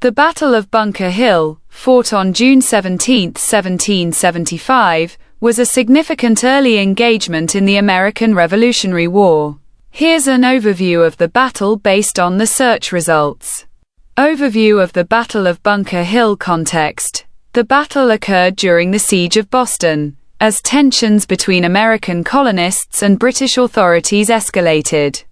The Battle of Bunker Hill, fought on June 17, 1775, was a significant early engagement in the American Revolutionary War. Here's an overview of the battle based on the search results. Overview of the Battle of Bunker Hill. Context: the battle occurred during the Siege of Boston, as tensions between American colonists and British authorities escalated.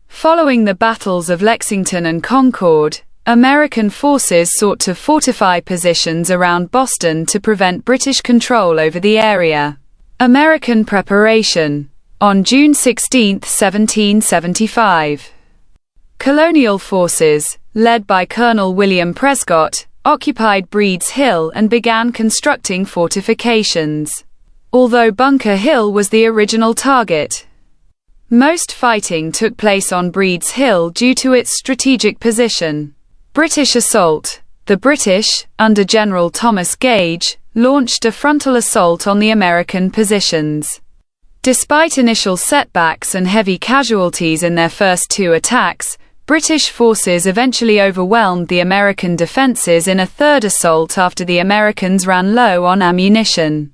Following the battles of Lexington and Concord, American forces sought to fortify positions around Boston to prevent British control over the area. American preparation. On June 16, 1775, Colonial forces, led by Colonel William Prescott, occupied Breed's Hill and began constructing fortifications. Although Bunker Hill was the original target, most fighting took place on Breed's Hill due to its strategic position. British assault. The British, under General Thomas Gage, launched a frontal assault on the American positions. Despite initial setbacks and heavy casualties in their first two attacks, British forces eventually overwhelmed the American defenses in a third assault after the Americans ran low on ammunition.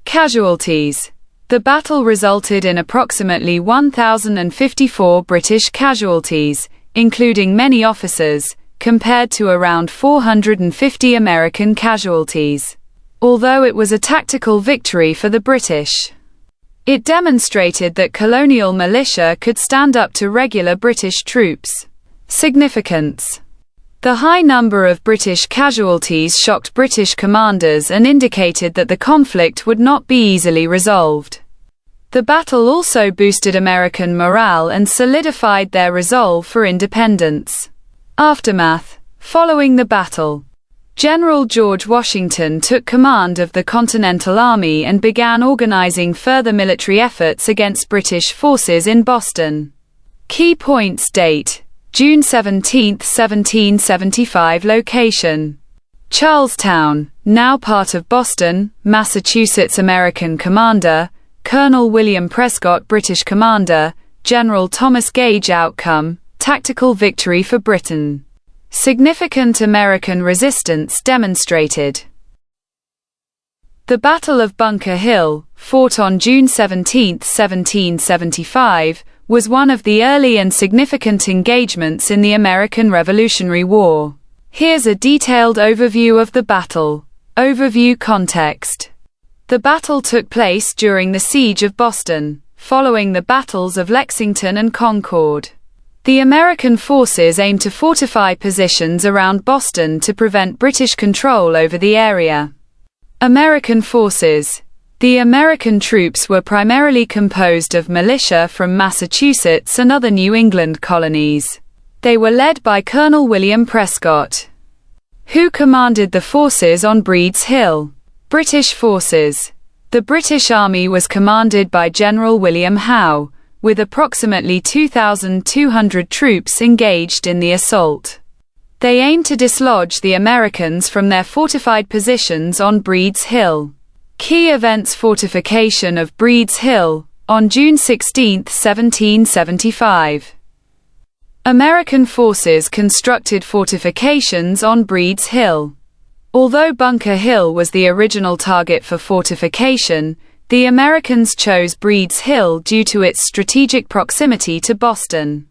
Casualties. The battle resulted in approximately 1,054 British casualties, including many officers, compared to around 450 American casualties. Although it was a tactical victory for the British, it demonstrated that colonial militia could stand up to regular British troops. Significance. The high number of British casualties shocked British commanders and indicated that the conflict would not be easily resolved. The battle also boosted American morale and solidified their resolve for independence. Aftermath. Following the battle, General George Washington took command of the Continental Army and began organizing further military efforts against British forces in Boston. Key points. Date: June 17, 1775. Location: Charlestown, now part of Boston, Massachusetts. American commander: Colonel William Prescott. British commander: General Thomas Gage. Outcome: tactical victory for Britain. Significant American resistance demonstrated. The Battle of Bunker Hill, fought on June 17, 1775, was one of the early and significant engagements in the American Revolutionary War. Here's a detailed overview of the battle. Overview. Context: the battle took place during the Siege of Boston, following the battles of Lexington and Concord. The American forces aimed to fortify positions around Boston to prevent British control over the area. American forces. The American troops were primarily composed of militia from Massachusetts and other New England colonies. They were led by Colonel William Prescott, who commanded the forces on Breed's Hill. British forces. The British Army was commanded by General William Howe, with approximately 2,200 troops engaged in the assault. They aimed to dislodge the Americans from their fortified positions on Breed's Hill. Key events: fortification of Breed's Hill, on June 16, 1775. American forces constructed fortifications on Breed's Hill. Although Bunker Hill was the original target for fortification, the Americans chose Breed's Hill due to its strategic proximity to Boston.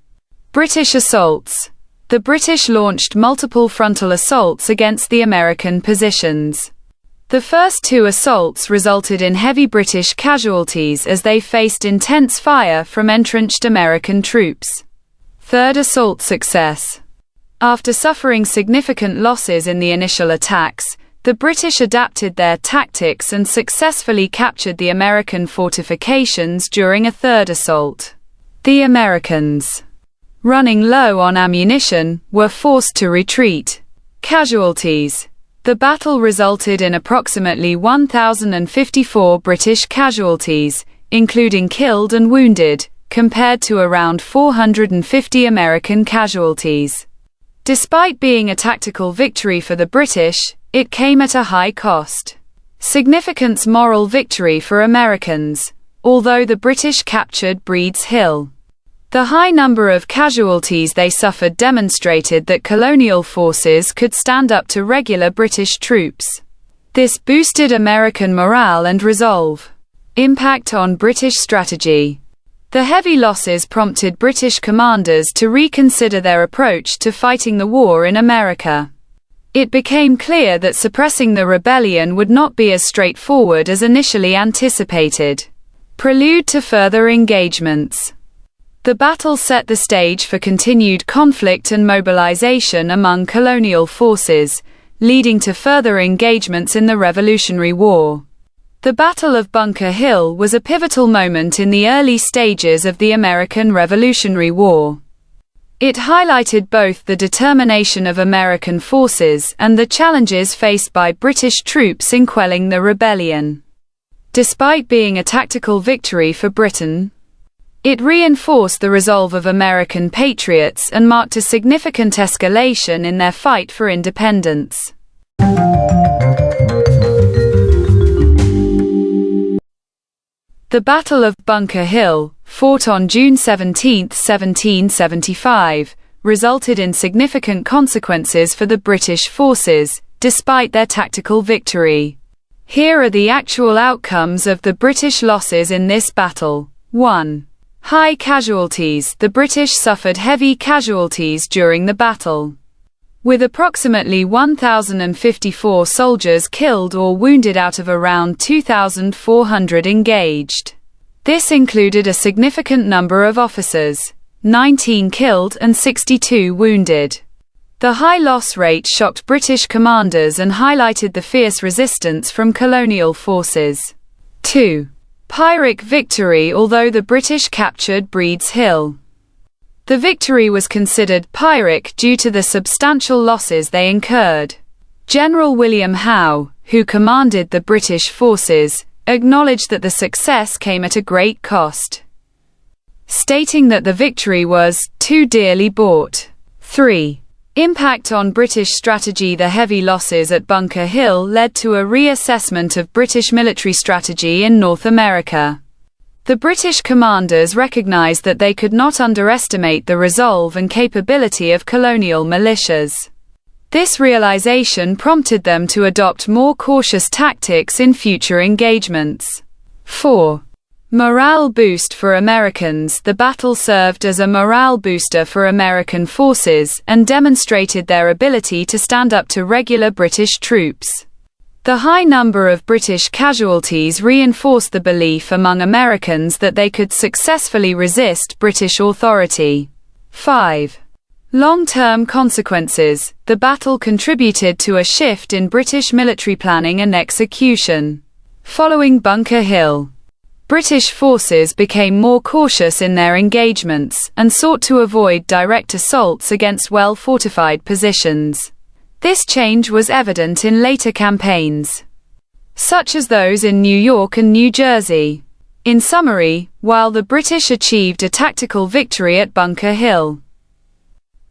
British assaults. The British launched multiple frontal assaults against the American positions. The first two assaults resulted in heavy British casualties as they faced intense fire from entrenched American troops. Third assault success. After suffering significant losses in the initial attacks, the British adapted their tactics and successfully captured the American fortifications during a third assault. The Americans, running low on ammunition, were forced to retreat. Casualties. The battle resulted in approximately 1,054 British casualties, including killed and wounded, compared to around 450 American casualties. Despite being a tactical victory for the British, it came at a high cost. Significant moral victory for Americans. Although the British captured Breed's Hill, The high number of casualties they suffered demonstrated that colonial forces could stand up to regular British troops. This boosted American morale and resolve. Impact on British strategy. The heavy losses prompted British commanders to reconsider their approach to fighting the war in America. It became clear that suppressing the rebellion would not be as straightforward as initially anticipated. Prelude to further engagements. The battle set the stage for continued conflict and mobilization among colonial forces, leading to further engagements in the Revolutionary War. The Battle of Bunker Hill was a pivotal moment in the early stages of the American Revolutionary War. It highlighted both the determination of American forces and the challenges faced by British troops in quelling the rebellion. Despite being a tactical victory for Britain, it reinforced the resolve of American patriots and marked a significant escalation in their fight for independence. The Battle of Bunker Hill, fought on June 17, 1775, resulted in significant consequences for the British forces, despite their tactical victory. Here are the actual outcomes of the British losses in this battle. 1. High casualties. The British suffered heavy casualties during the battle, with approximately 1,054 soldiers killed or wounded out of around 2,400 engaged. This included a significant number of officers, 19 killed and 62 wounded. The high loss rate shocked British commanders and highlighted the fierce resistance from colonial forces. 2. Pyrrhic victory. Although the British captured Breed's Hill, the victory was considered Pyrrhic due to the substantial losses they incurred. General William Howe, who commanded the British forces, acknowledged that the success came at a great cost, stating that the victory was too dearly bought. 3. Impact on British strategy. The heavy losses at Bunker Hill led to a reassessment of British military strategy in North America. The British commanders recognized that they could not underestimate the resolve and capability of colonial militias. This realization prompted them to adopt more cautious tactics in future engagements. 4. Morale boost for Americans. The battle served as a morale booster for American forces and demonstrated their ability to stand up to regular British troops. The high number of British casualties reinforced the belief among Americans that they could successfully resist British authority. 5. Long-term consequences. The battle contributed to a shift in British military planning and execution. Following Bunker Hill, British forces became more cautious in their engagements and sought to avoid direct assaults against well-fortified positions. This change was evident in later campaigns, such as those in New York and New Jersey. In summary, while the British achieved a tactical victory at Bunker Hill,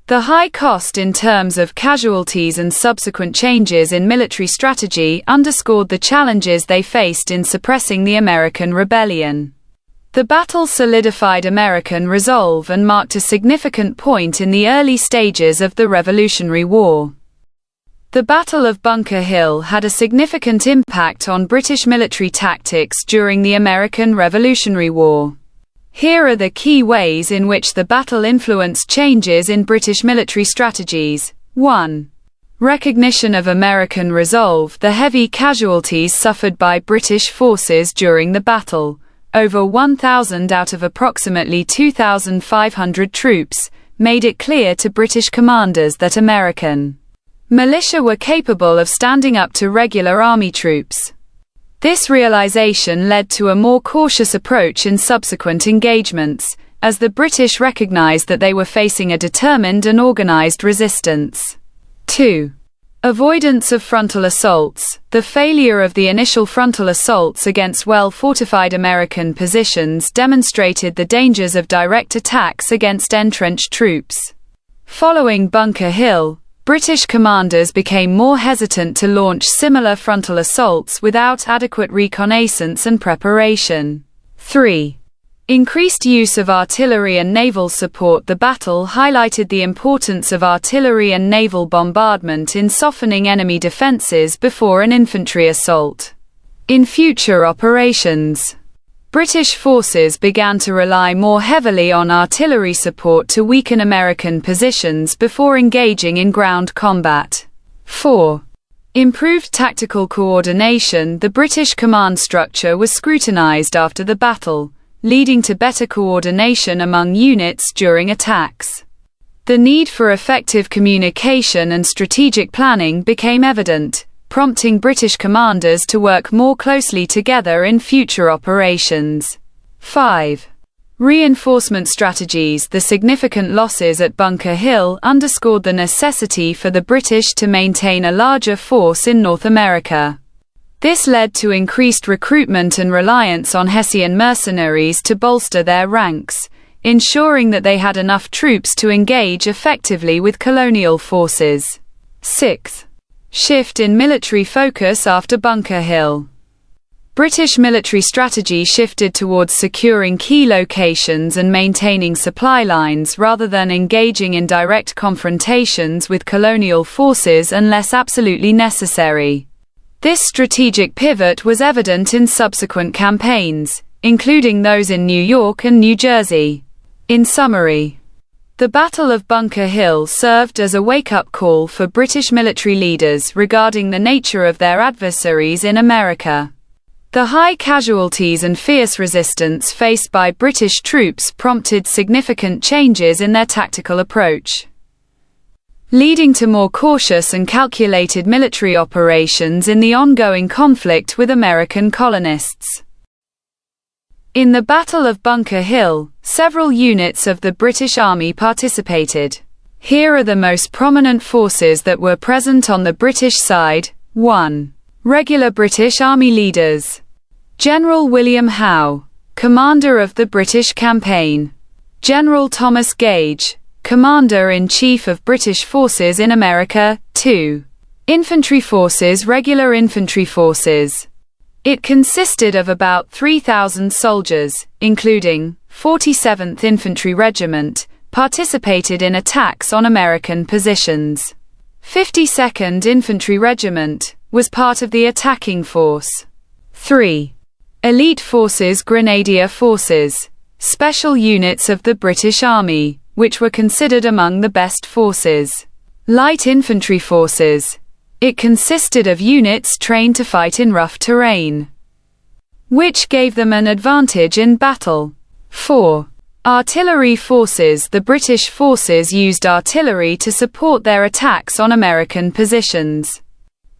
the high cost in terms of casualties and subsequent changes in military strategy underscored the challenges they faced in suppressing the American rebellion. The battle solidified American resolve and marked a significant point in the early stages of the Revolutionary War. The Battle of Bunker Hill had a significant impact on British military tactics during the American Revolutionary War. Here are the key ways in which the battle influenced changes in British military strategies. 1. Recognition of American resolve. The heavy casualties suffered by British forces during the battle, over 1,000 out of approximately 2,500 troops, made it clear to British commanders that American militia were capable of standing up to regular army troops. This realization led to a more cautious approach in subsequent engagements, as the British recognized that they were facing a determined and organized resistance. 2. Avoidance of frontal assaults. The failure of the initial frontal assaults against well-fortified American positions demonstrated the dangers of direct attacks against entrenched troops. Following Bunker Hill, British commanders became more hesitant to launch similar frontal assaults without adequate reconnaissance and preparation. 3. Increased use of artillery and naval support. The battle highlighted the importance of artillery and naval bombardment in softening enemy defenses before an infantry assault. In future operations, British forces began to rely more heavily on artillery support to weaken American positions before engaging in ground combat. 4. Improved tactical coordination. The British command structure was scrutinized after the battle, leading to better coordination among units during attacks. The need for effective communication and strategic planning became evident, prompting British commanders to work more closely together in future operations. 5. Reinforcement strategies. The significant losses at Bunker Hill underscored the necessity for the British to maintain a larger force in North America. This led to increased recruitment and reliance on Hessian mercenaries to bolster their ranks, ensuring that they had enough troops to engage effectively with colonial forces. 6. Shift in military focus after Bunker Hill. British military strategy shifted towards securing key locations and maintaining supply lines rather than engaging in direct confrontations with colonial forces unless absolutely necessary. This strategic pivot was evident in subsequent campaigns, including those in New York and New Jersey. In summary, the Battle of Bunker Hill served as a wake-up call for British military leaders regarding the nature of their adversaries in America. The high casualties and fierce resistance faced by British troops prompted significant changes in their tactical approach, leading to more cautious and calculated military operations in the ongoing conflict with American colonists. In the Battle of Bunker Hill, several units of the British Army participated. Here are the most prominent forces that were present on the British side. 1. Regular British Army leaders. General William Howe, commander of the British campaign. General Thomas Gage, Commander-in-Chief of British Forces in America. 2. Infantry Forces. Regular Infantry Forces. It consisted of about 3,000 soldiers, including 47th Infantry Regiment, participated in attacks on American positions. 52nd Infantry Regiment was part of the attacking force. 3. Elite Forces. Grenadier Forces, special units of the British Army, which were considered among the best forces. Light Infantry Forces. It consisted of units trained to fight in rough terrain, which gave them an advantage in battle. 4. Artillery Forces. The British forces used artillery to support their attacks on American positions.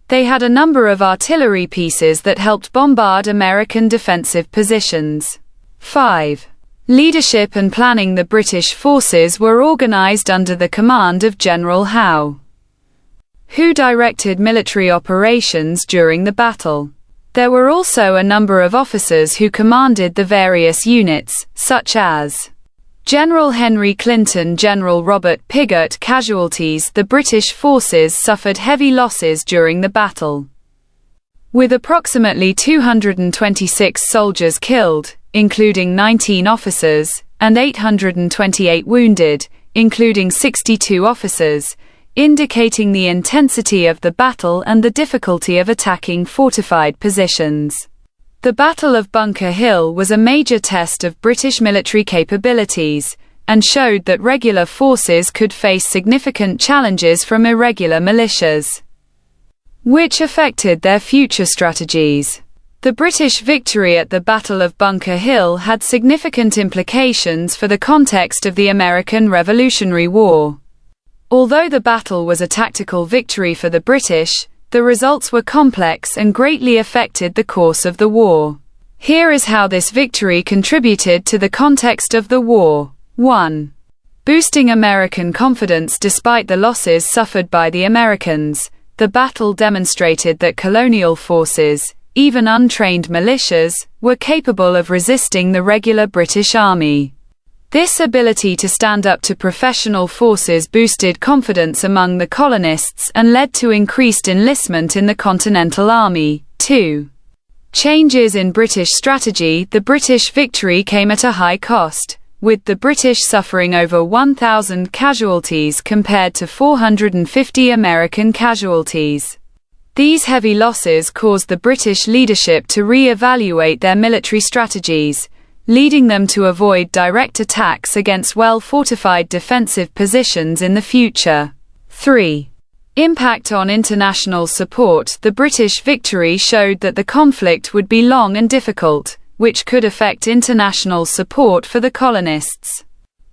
They had a number of artillery pieces that helped bombard American defensive positions. 5. Leadership and planning. The British forces were organized under the command of General Howe, who directed military operations during the battle. There were also a number of officers who commanded the various units, such as General Henry Clinton, General Robert Pigott. Casualties. The British forces suffered heavy losses during the battle, with approximately 226 soldiers killed, including 19 officers, and 828 wounded, including 62 officers, indicating the intensity of the battle and the difficulty of attacking fortified positions. The Battle of Bunker Hill was a major test of British military capabilities, and showed that regular forces could face significant challenges from irregular militias, which affected their future strategies. The British victory at the Battle of Bunker Hill had significant implications for the context of the American Revolutionary War. Although the battle was a tactical victory for the British, the results were complex and greatly affected the course of the war. Here is how this victory contributed to the context of the war. 1. Boosting American confidence. Despite the losses suffered by the Americans, the battle demonstrated that colonial forces, even untrained militias, were capable of resisting the regular British Army. This ability to stand up to professional forces boosted confidence among the colonists and led to increased enlistment in the Continental Army. 2. Changes in British strategy. The British victory came at a high cost, with the British suffering over 1,000 casualties compared to 450 American casualties. These heavy losses caused the British leadership to re-evaluate their military strategies, leading them to avoid direct attacks against well-fortified defensive positions in the future. 3. Impact on international support. The British victory showed that the conflict would be long and difficult, which could affect international support for the colonists.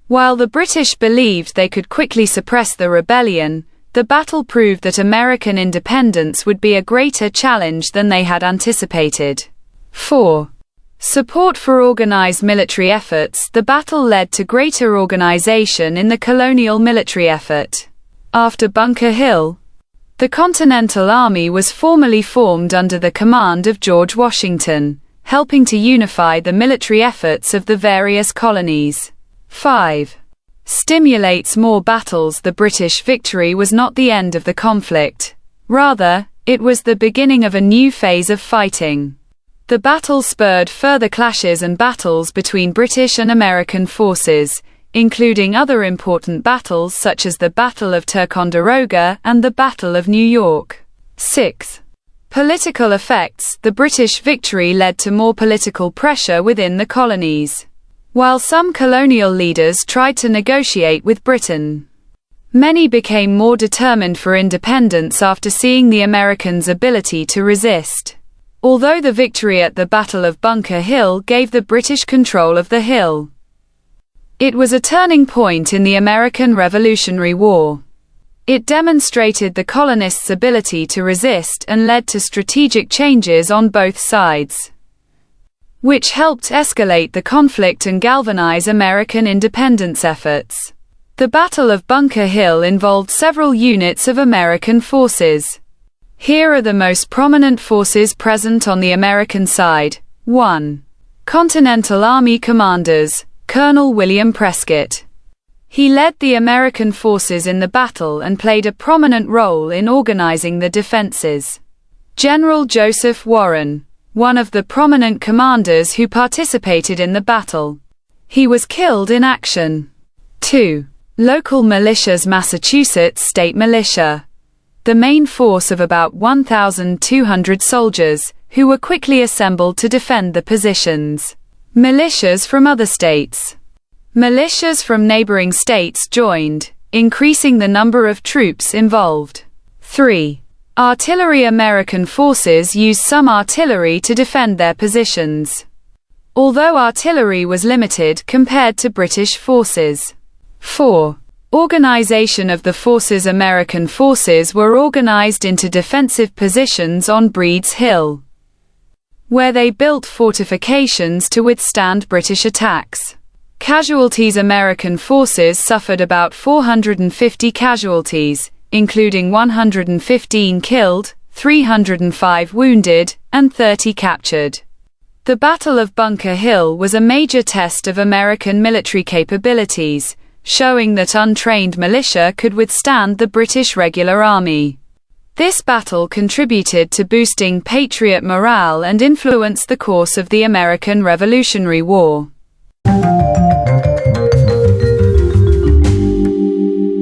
While the British believed they could quickly suppress the rebellion, the battle proved that American independence would be a greater challenge than they had anticipated. 4. Support for organized military efforts. The battle led to greater organization in the colonial military effort. After Bunker Hill, the Continental Army was formally formed under the command of George Washington, helping to unify the military efforts of the various colonies. 5. Stimulates more battles. The British victory was not the end of the conflict. Rather, it was the beginning of a new phase of fighting. The battle spurred further clashes and battles between British and American forces, including other important battles such as the Battle of Ticonderoga and the Battle of New York. 6. Political effects. The British victory led to more political pressure within the colonies. While some colonial leaders tried to negotiate with Britain, many became more determined for independence after seeing the Americans' ability to resist. Although the victory at the Battle of Bunker Hill gave the British control of the hill, it was a turning point in the American Revolutionary War. It demonstrated the colonists' ability to resist and led to strategic changes on both sides, which helped escalate the conflict and galvanize American independence efforts. The Battle of Bunker Hill involved several units of American forces. Here are the most prominent forces present on the American side. 1. Continental Army commanders. Colonel William Prescott. He led the American forces in the battle and played a prominent role in organizing the defenses. General Joseph Warren, one of the prominent commanders who participated in the battle. He was killed in action. 2. Local militias. Massachusetts State Militia. The main force of about 1,200 soldiers, who were quickly assembled to defend the positions. Militias from other states. Militias from neighboring states joined, increasing the number of troops involved. 3. Artillery. American forces used some artillery to defend their positions, although artillery was limited compared to British forces. 4. Organization of the forces. American forces were organized into defensive positions on Breed's Hill, where they built fortifications to withstand British attacks. Casualties. American forces suffered about 450 casualties, including 115 killed, 305 wounded, and 30 captured. The Battle of Bunker Hill was a major test of American military capabilities, showing that untrained militia could withstand the British regular army. This battle contributed to boosting Patriot morale and influenced the course of the American Revolutionary War.